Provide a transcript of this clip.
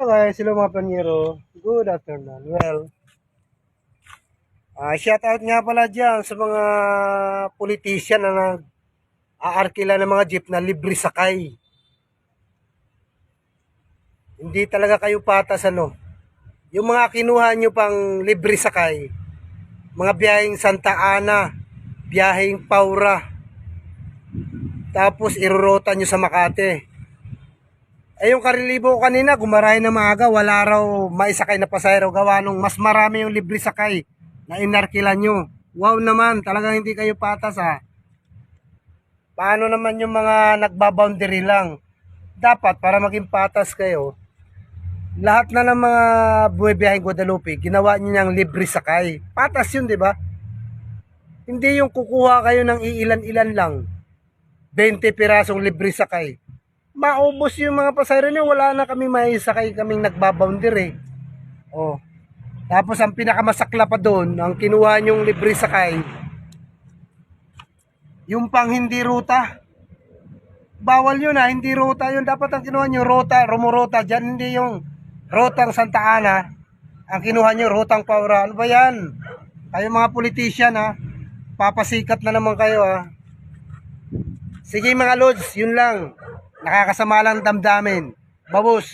Okay, sila mga panyero. Good afternoon. Well, shout out nga pala dyan sa mga politician na nag-aarkila ng mga jeep na libre sakay. Hindi talaga kayo patas ano. Yung mga kinuha nyo pang libre sakay, mga biyaheng Santa Ana, biyaheng Paura, tapos irorota nyo sa Makati. Eh yung karilibo ko kanina, gumarahin na maaga, wala raw maisakay na pasahero gawa nung mas marami yung libre sakay na inarkila nyo. Wow naman, talagang hindi kayo patas ha. Paano naman yung mga nagbaboundary lang? Dapat para maging patas kayo, lahat na ng mga buwebiyaheng Guadalupe, ginawa niyo niyang libre sakay. Patas yun, di ba? Hindi yung kukuha kayo ng iilan-ilan lang. 20 pirasong libre sakay. Maubos yung mga pasahero niyo, wala na kami maisakay kaming nagbaboundary. Oh. Tapos ang pinakamasakla pa doon, ang kinuha niyong libre sakay, yung pang hindi ruta. Bawal yun ha, hindi ruta yun. Dapat ang kinuha nyo, ruta, rumurota dyan, hindi yung rotang Santa Ana. Ang kinuha nyo, rotang Paura. Ano ba yan? Kayo mga politician ha, papasikat na naman kayo ha. Sige mga lods, yun lang. Nakakasama lang damdamin. Babos.